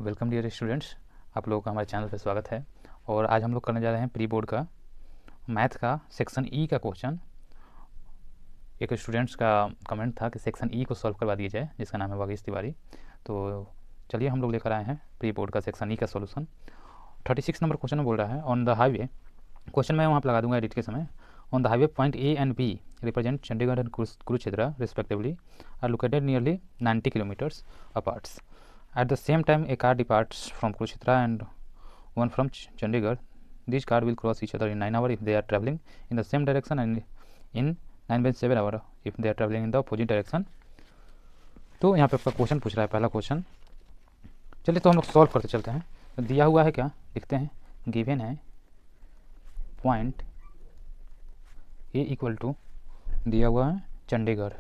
Welcome dear students, आप लोगों का हमारे चैनल पर स्वागत है। और आज हम लोग करने जा रहे हैं प्री बोर्ड का मैथ का सेक्शन ई का क्वेश्चन। एक स्टूडेंट्स का कमेंट था कि सेक्शन ई को सॉल्व करवा दिया जाए, जिसका नाम है वागीश तिवारी। तो चलिए हम लोग लेकर आए हैं प्री बोर्ड का सेक्शन ई का सॉल्यूशन। 36 नंबर क्वेश्चन में बोल रहा है ऑन द हाईवे, क्वेश्चन मैं वहाँ पर लगा दूंगा एडिट के समय। On the highway point A and B represent Chandigarh and Kurukshetra respectively are located nearly 90 kilometres aparts. At the same time, a car departs from Kurukshetra and one from Chandigarh. These cars will cross each other in 9 hours if they are traveling in the same direction and in 9/7 hours if they are traveling in the opposite direction. तो यहाँ पे आपका question पूछ रहा है, पहला question. चलिए तो हम लोग सॉल्व करते चलते हैं। तो दिया हुआ है, क्या लिखते हैं, गिवन है पॉइंट ए इक्वल टू दिया हुआ है चंडीगढ़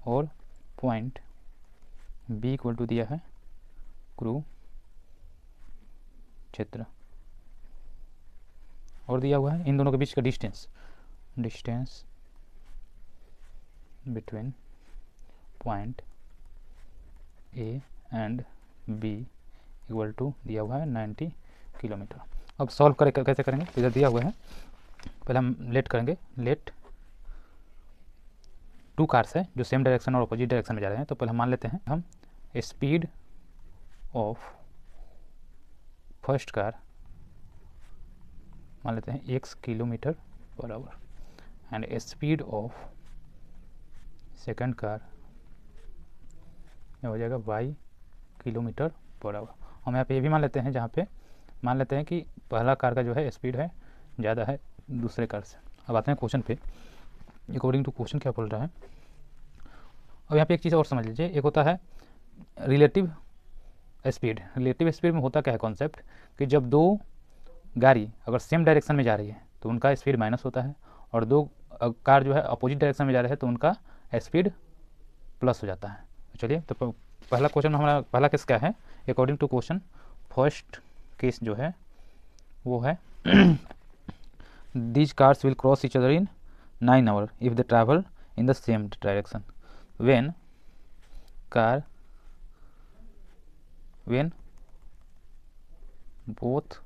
और पॉइंट बी इक्वल टू दिया है कुरुक्षेत्र और दिया हुआ है इन दोनों के बीच का distance between point A and B equal to दिया हुआ है 90 किलोमीटर। अब सॉल्व कैसे करेंगे, इधर दिया हुआ है, पहले हम लेट करेंगे। लेट टू कार्स है जो सेम डायरेक्शन और अपोजिट डायरेक्शन में जा रहे हैं। तो पहले हम मान लेते हैं, हम स्पीड ऑफ फर्स्ट कार मान लेते हैं x kilometre per our and speed of second car यह हो जाएगा y किलोमीटर पर आवर। हम यहाँ पे ये भी मान लेते हैं, जहाँ पे मान लेते हैं कि पहला कार का जो है स्पीड है ज़्यादा है दूसरे कार से। अब आते हैं क्वेश्चन पे। अकॉर्डिंग टू क्वेश्चन क्या बोल रहा है। अब यहाँ पे एक चीज़ और समझ लीजिए, एक होता है रिलेटिव स्पीड। रिलेटिव स्पीड में होता क्या है कॉन्सेप्ट, कि जब दो गाड़ी अगर सेम डायरेक्शन में जा रही है तो उनका स्पीड माइनस होता है, और दो कार जो है अपोजिट डायरेक्शन में जा रहे हैं तो उनका स्पीड प्लस हो जाता है। चलिए तो पहला क्वेश्चन हमारा, पहला केस क्या है, according to question first case जो है वो है these cars will cross each other in 9 hours if they travel in the same direction. When both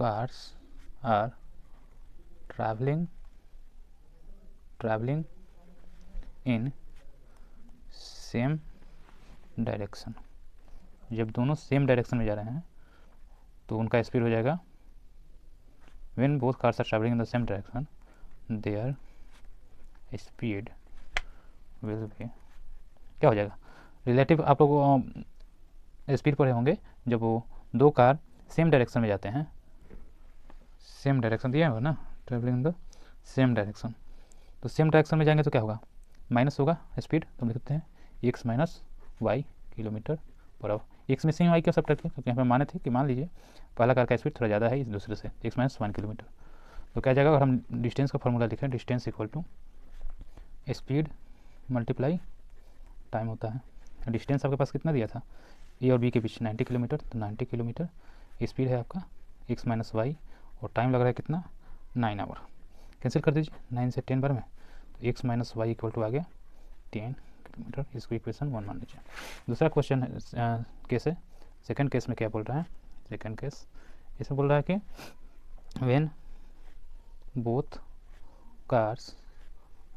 cars are traveling in same direction, जब दोनों सेम डायरेक्शन में जा रहे हैं तो उनका स्पीड हो जाएगा when both cars are traveling in the same direction their speed will be, क्या हो जाएगा, रिलेटिव आप लोग स्पीड पर होंगे जब वो दो कार सेम डायरेक्शन में जाते हैं। सेम डायरेक्शन दिया है ना, travelling in the same direction. तो सेम डायरेक्शन में जाएंगे तो क्या होगा, माइनस होगा स्पीड। तो हम लिख सकते हैं x minus Y kilometre per hour. X missing Y क्या सब करते हैं, क्योंकि यहाँ पे माने थे कि मान लीजिए पहला कार का स्पीड थोड़ा ज़्यादा है इस दूसरे से, x माइनस 1 किलोमीटर। तो क्या जाएगा, अगर हम डिस्टेंस का फॉर्मूला लिखें, distance equal to speed multiply time होता है। डिस्टेंस आपके पास कितना दिया था, ए और बी के बीच 90 किलोमीटर, तो 90 किलोमीटर स्पीड है आपका x माइनस वाई, और टाइम लग रहा है कितना, 9 आवर। कैंसिल कर दीजिए 9 से 10 बार में, तो x minus Y equal to आ गया 10 किलोमीटर। इसको इक्वेशन 1 मान लीजिए। दूसरा क्वेश्चन केस है, सेकंड केस में क्या बोल रहा है, सेकंड केस इसमें बोल रहा है कि when both cars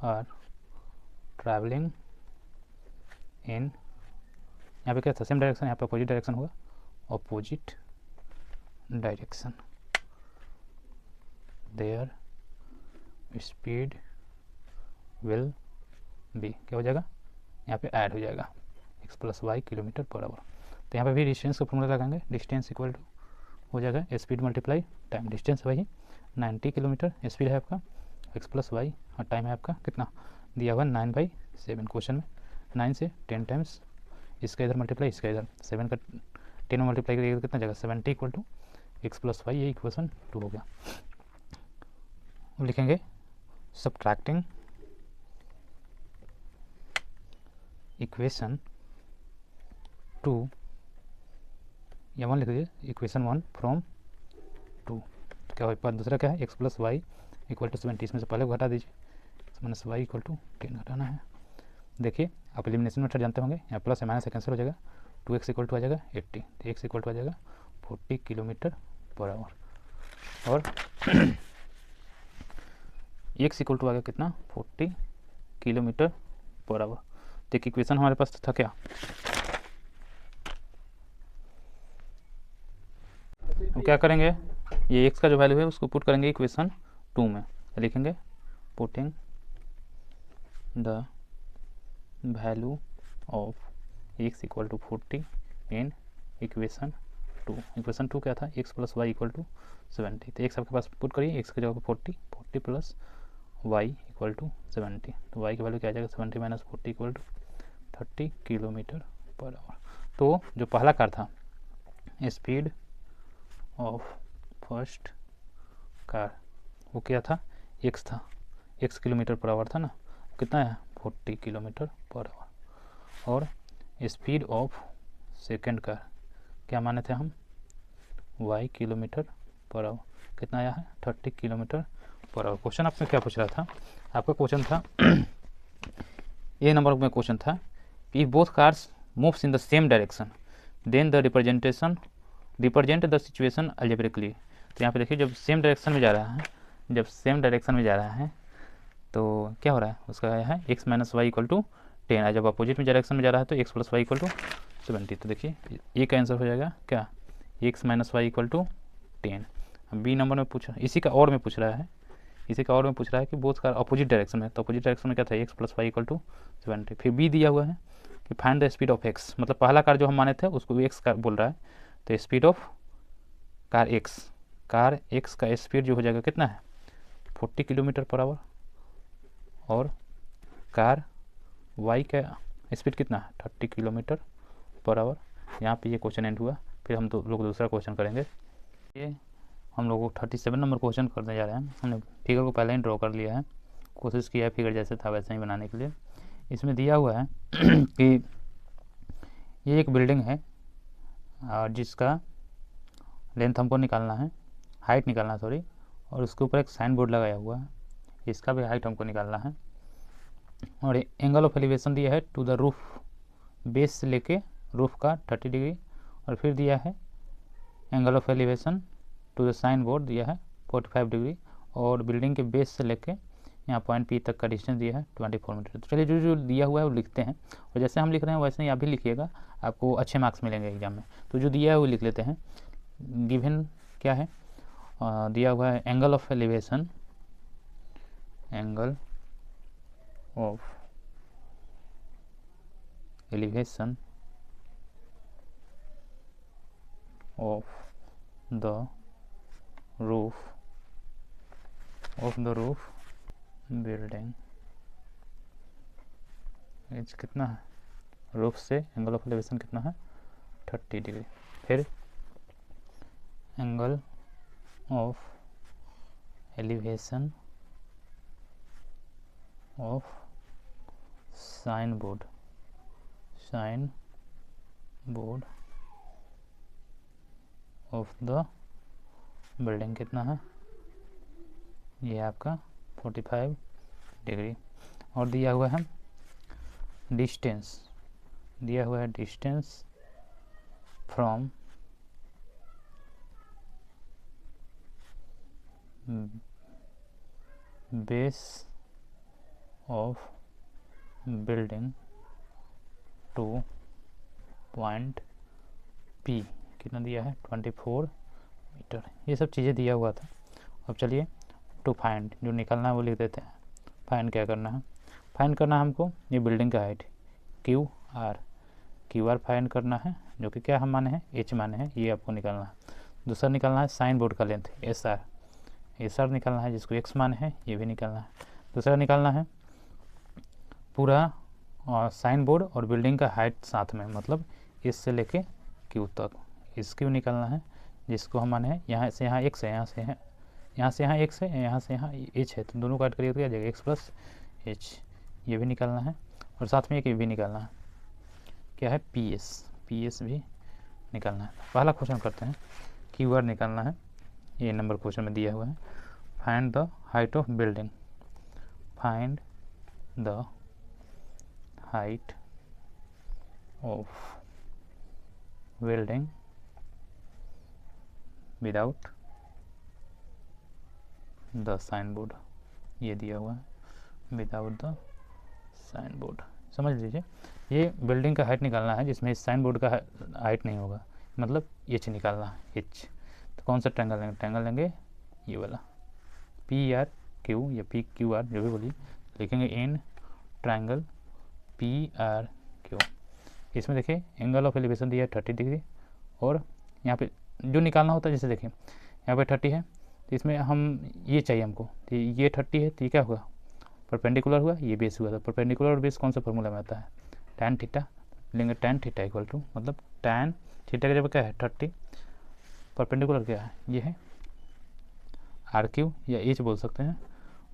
are travelling in, यहाँ पे क्या था, सेम डायरेक्शन, यहाँ पे अपोजिट डायरेक्शन होगा, opposite direction, there speed will be, क्या हो जाएगा, यहाँ पे ऐड हो जाएगा x plus Y kilometre per hour. तो यहाँ पे भी डिस्टेंस का फॉर्मूला लगाएंगे, डिस्टेंस इक्वल टू हो जाएगा स्पीड मल्टीप्लाई टाइम। डिस्टेंस वही 90 किलोमीटर स्पीड है आपका, x प्लस वाई, और टाइम है आपका कितना दिया हुआ 9/7 क्वेश्चन में। 9 से 10 टाइम्स इसका इधर मल्टीप्लाई, इसका इधर 7 का 10 में मल्टीप्लाई करिएगा तो कितना जाएगा 70 equal to x plus Y, ये इक्वेशन 2 हो गया। अब लिखेंगे सब्ट्रैक्टिंग इक्वेशन 2 या 1 लिख दीजिए, इक्वेशन 1 फ्रॉम 2। क्या हो, दूसरा क्या है, x plus Y equal to 70, इसमें से पहले को घटा दीजिए, माइनस वाई इक्वल टू 10 घटाना है। देखिए आप एलिमिनेशन मेथड जानते होंगे, यहाँ प्लस माइनस से कैंसिल हो जाएगा, 2x इक्वल टू आ जाएगा 80, तो x इक्वल टू आ जाएगा 40 किलोमीटर पर आवर, और x इक्वल टू आ गया कितना 40 किलोमीटर पर आवर। तो एक इक्वेशन हमारे पास था क्या, अब क्या करेंगे, ये x का जो वैल्यू है उसको पुट करेंगे इक्वेशन 2 में, लिखेंगे putting the value of x equal to 40 in equation 2। Equation 2 क्या था, x plus Y equal to 70, तो x आपके पास पुट करिए, x की जगह 40 प्लस y इक्वल टू 70, तो y की वैल्यू क्या आ जाएगा 70 minus 40 equal to 30 kilometre per hour. तो जो पहला कार था, स्पीड ऑफ फर्स्ट कार, वो क्या था, x था, x किलोमीटर पर आवर था ना, कितना है 40 किलोमीटर पर आवर। और स्पीड ऑफ सेकंड कार क्या माने थे हम, y किलोमीटर पर आवर, कितना आया है 30 किलोमीटर पर आवर। क्वेश्चन आपने क्या पूछ रहा था, आपका क्वेश्चन था ए नंबर में क्वेश्चन था, if both cars moves in the same direction then the represent the situation algebraically. तो यहाँ पे देखिए जब सेम डायरेक्शन में जा रहा है, जब सेम डायरेक्शन में जा रहा है तो क्या हो रहा है, उसका है x minus Y equal to 10 है, जब अपोजिट में डायरेक्शन में जा रहा है तो x plus Y equal to 70। तो देखिए ए का आंसर हो जाएगा क्या, x minus Y equal to 10। B number में पूछा, इसी का और में पूछ रहा है, इसी का और में पूछ रहा है कि बोथ कार अपोजिट डायरेक्शन में, तो अपोजिट डायरेक्शन में क्या था x plus Y equal to 70। फिर बी दिया हुआ है कि find the speed of x, मतलब पहला कार जो हम माने थे उसको भी x का बोल रहा है, तो स्पीड ऑफ कार x का स्पीड जो हो जाएगा कितना है 40 किलोमीटर पर आवर, और कार y का स्पीड कितना है 30 किलोमीटर पर आवर। यहाँ पे ये क्वेश्चन एंड हुआ। फिर हम लोग दूसरा क्वेश्चन करेंगे, ये हम लोग 37 नंबर क्वेश्चन करने जा रहे हैं। हमने फिगर को पहले ही ड्रॉ कर लिया है, कोशिश किया है फिगर जैसे था वैसे ही बनाने के लिए। इसमें दिया हुआ है कि ये एक बिल्डिंग है और जिसका लेंथ हमको निकालना है, हाइट निकालना है सॉरी, और उसके ऊपर एक साइन बोर्ड लगाया हुआ है, इसका भी हाइट हमको निकालना है। और एंगल ऑफ एलिवेशन दिया है टू द रूफ, बेस से लेके रूफ का 30 डिग्री, और फिर दिया है angle of elevation to the sign board दिया है 45 डिग्री, और बिल्डिंग के बेस से लेके यहाँ पॉइंट पी तक का डिस्टेंस दिया है 24 मीटर। तो चलिए जो जो दिया हुआ है वो लिखते हैं, और जैसे हम लिख रहे हैं वैसे ही आप भी लिखिएगा, आपको अच्छे मार्क्स मिलेंगे एग्जाम में। तो जो दिया है वो लिख लेते हैं। गिवन क्या है, दिया हुआ है angle of elevation, angle of elevation of the roof building is कितना है, रूफ से एंगल ऑफ एलिवेशन कितना है 30 डिग्री। फिर angle of elevation of sign board of the building कितना है, ये आपका 45 डिग्री। और दिया हुआ है डिस्टेंस, दिया हुआ है distance from base of building two point P, कितना दिया है 24 मीटर। ये सब चीज़ें दिया हुआ था। अब चलिए टू फाइंड, जो निकलना है वो लिख देते हैं। फाइंड क्या करना है, फाइंड करना है हमको ये बिल्डिंग का हाइट क्यू आर फाइंड करना है, जो कि क्या हम माने हैं एच माने हैं, ये आपको निकालना है। दूसरा निकालना है साइन बोर्ड का लेंथ एस आर निकालना है, जिसको एक्स माने हैं, ये भी निकालना है। दूसरा निकालना है पूरा साइन बोर्ड और बिल्डिंग का हाइट साथ में, मतलब एस से लेके क्यू तक, इस क्यू निकालना है, जिसको हम माने हैं यहाँ से यहाँ एक्स है, यहाँ से यहाँ एक्स है, यहाँ से यहाँ एच है, तो दोनों काट करिए तो क्या जाएगा एक्स प्लस एच, ये भी निकालना है। और साथ में एक ये भी निकालना है, क्या है पी एस भी निकालना है। पहला क्वेश्चन करते हैं, क्यू आर निकालना है, ये नंबर क्वेश्चन में दिया हुआ है। Find the height of building, find the height of building without the signboard, ये दिया हुआ है विदाउट द साइन बोर्ड। समझ लीजिए, ये बिल्डिंग का हाइट निकालना है जिसमें इस साइन बोर्ड का हाइट नहीं होगा, मतलब एच निकालना है, एच। तो कौन सा ट्रायंगल लेंगे? ट्रायंगल लेंगे ये वाला पी आर क्यू या पी क्यू आर जो भी बोलिए, लिखेंगे in triangle P R Q. इसमें देखिए एंगल ऑफ एलिवेशन दिया है 30 डिग्री, और यहाँ पे जो निकालना होता है, जैसे देखिए यहाँ पे 30 है तो इसमें हम ये चाहिए हमको, तो ये 30 है तो ये क्या हुआ? परपेंडिकुलर हुआ, ये बेस हुआ था। परपेंडिकुलर और बेस कौन सा फॉर्मूला में आता है? tan थीटा लेंगे, tan थीटा इक्वल टू, मतलब tan थीटा का जब क्या है 30, परपेंडिकुलर क्या है? ये है आर क्यू या एच बोल सकते हैं,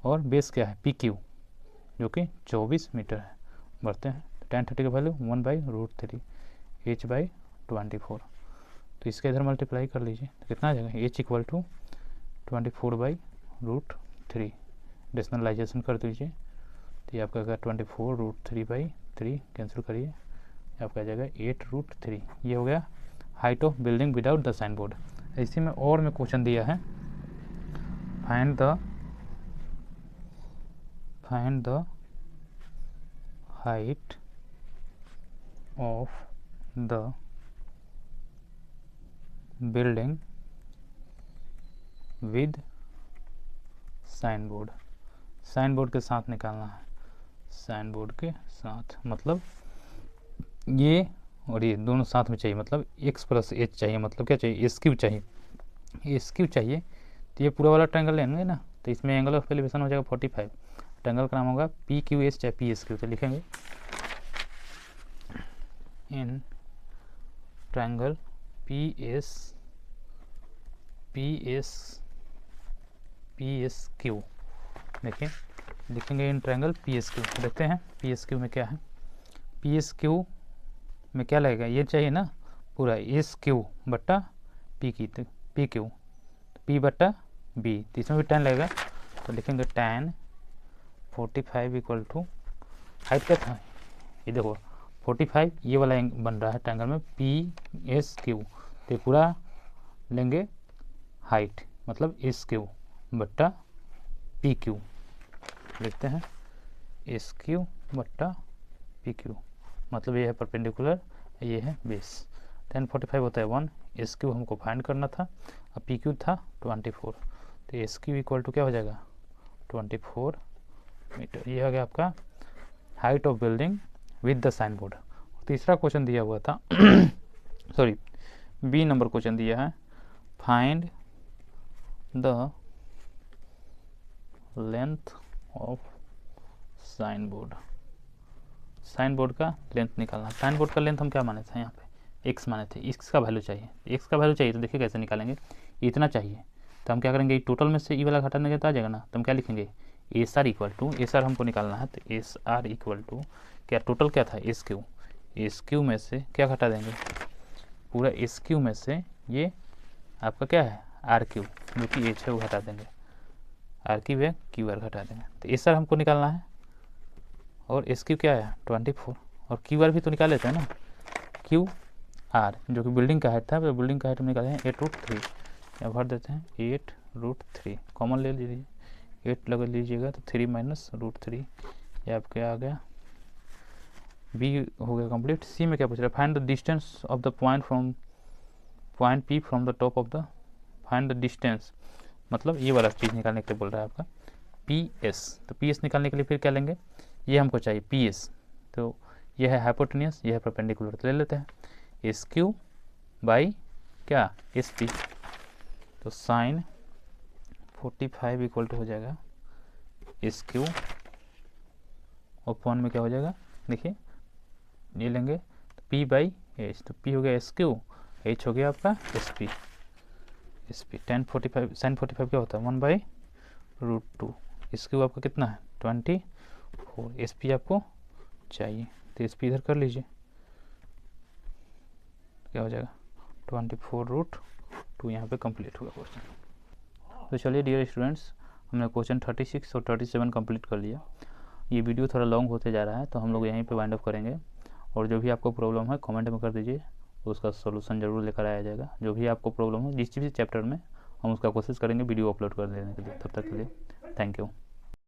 और बेस क्या है? पी क्यू जो कि 24 मीटर है। बढ़ते हैं तो tan 30 का वैल्यू 1/√3 h/24, तो इसके इधर मल्टीप्लाई कर लीजिए तो कितना आ जाएगा? h इक्वल टू 24/√3, डेसिमलाइजेशन कर दीजिए तो ये आपका आएगा 24√3/3, कैंसिल करिए, आपका आ जाएगा 8√3। ये हो गया height of building without the sign board. इसी में और में क्वेश्चन दिया है, find the height of the building with sign board. Sign board के साथ निकालना है, साइन बोर्ड के साथ, मतलब ये और ये दोनों साथ में चाहिए, मतलब x + h चाहिए, मतलब क्या चाहिए? एस क्यू चाहिए, एस क्यू चाहिए। तो ये पूरा वाला ट्रायंगल लेंगे ना, तो इसमें एंगल ऑफ एलिवेशन हो जाएगा 45। ट्रायंगल का नाम होगा पी क्यू एस चाहे पी एस क्यू, तो लिखेंगे in triangle P S Q. देखिए लिखेंगे in triangle P S Q. देखते हैं पी एस क्यू में क्या है। पी एस क्यू में क्या लगेगा? ये चाहिए ना पूरा एस क्यू बट्टा पी की, तो पी क्यू पी बट्टा बी, तो इसमें भी tan लगेगा, तो लिखेंगे tan 45 इक्वल टू, हाइट क्या था? ये देखो 45, ये वाला बन रहा है ट्रायंगल में पी एस क्यू, तो ये पूरा लेंगे हाइट, मतलब एस क्यू बट्टा पी क्यू। लिखते हैं एस क्यू बट्टा पी क्यू, मतलब ये है परपेंडिकुलर, ये है बेस। tan 45 होता है 1, एस क्यू हमको फाइंड करना था, अब पी क्यू था 24, तो एस क्यू इक्वल टू क्या हो जाएगा? 24 मीटर। ये हो गया आपका height of building with the sign board. तीसरा क्वेश्चन दिया हुआ था सॉरी बी नंबर क्वेश्चन दिया है, find the length of sign board. Sign board का लेंथ निकालना। साइन बोर्ड का लेंथ हम क्या माने थे? यहाँ पे x माने थे, x का वैल्यू चाहिए। x का वैल्यू चाहिए तो देखिए कैसे निकालेंगे, इतना चाहिए तो हम क्या करेंगे, टोटल में से ई वाला घटाने के तो आ जाएगा ना, तो हम क्या लिखेंगे? S R equal to, S R हमको निकालना है, तो एस आर इक्वल टू क्या, टोटल क्या था? एस क्यू, एस क्यू में से क्या घटा देंगे? पूरा एस क्यू में से ये आपका क्या है? आर क्यू, जो कि एच है वो घटा देंगे, आर क्यू है क्यू आर घटा देंगे, तो एस आर हमको निकालना है, और एस क्यू क्या है? 24, और क्यू आर भी तो निकाल लेते हैं ना, क्यू आर जो कि बिल्डिंग का हाइट था, तो बिल्डिंग का हाइट हम निकाले हैं 8√3, या भर देते हैं 8√3, कॉमन ले लीजिए, 8 लगा लीजिएगा तो 3 - √3, ये आपके आ गया। बी हो गया कंप्लीट। सी में क्या पूछ रहा है? Find the distance of the point P from the top of the, find the distance, मतलब ये वाला चीज़ निकालने के लिए बोल रहा है आपका पी एस। तो पी एस निकालने के लिए फिर क्या लेंगे? ये हमको चाहिए पी एस, तो ये है हाइपोटेनियस, ये है परपेंडिकुलर, तो ले लेते हैं एस क्यू बाई क्या? एस पी, तो साइन 45 इक्वल टू हो जाएगा एस क्यू, और पॉइंट में क्या हो जाएगा? देखिए ये लेंगे तो पी बाई एच, तो पी हो गया एस क्यू, एच हो गया आपका एस पी। tan 45 sin 45 क्या होता है? 1/√2, एस क्यू आपका कितना है? 24, एस पी आपको चाहिए, तो एस पी इधर कर लीजिए, क्या हो जाएगा? 24√2। यहाँ पे कंप्लीट हुआ क्वेश्चन। तो चलिए डियर स्टूडेंट्स, हमने क्वेश्चन 36 और 37 कंप्लीट कर लिया। ये वीडियो थोड़ा लॉन्ग होते जा रहा है, तो हम लोग यहीं पे वाइंड अप करेंगे। और जो भी आपको प्रॉब्लम है कमेंट में कर दीजिए, उसका सोल्यूशन ज़रूर लेकर आया जाएगा। जो भी आपको प्रॉब्लम हो जिस भी चैप्टर में, हम उसका कोशिश करेंगे वीडियो अपलोड कर देने के लिए। तब तक के लिए थैंक यू।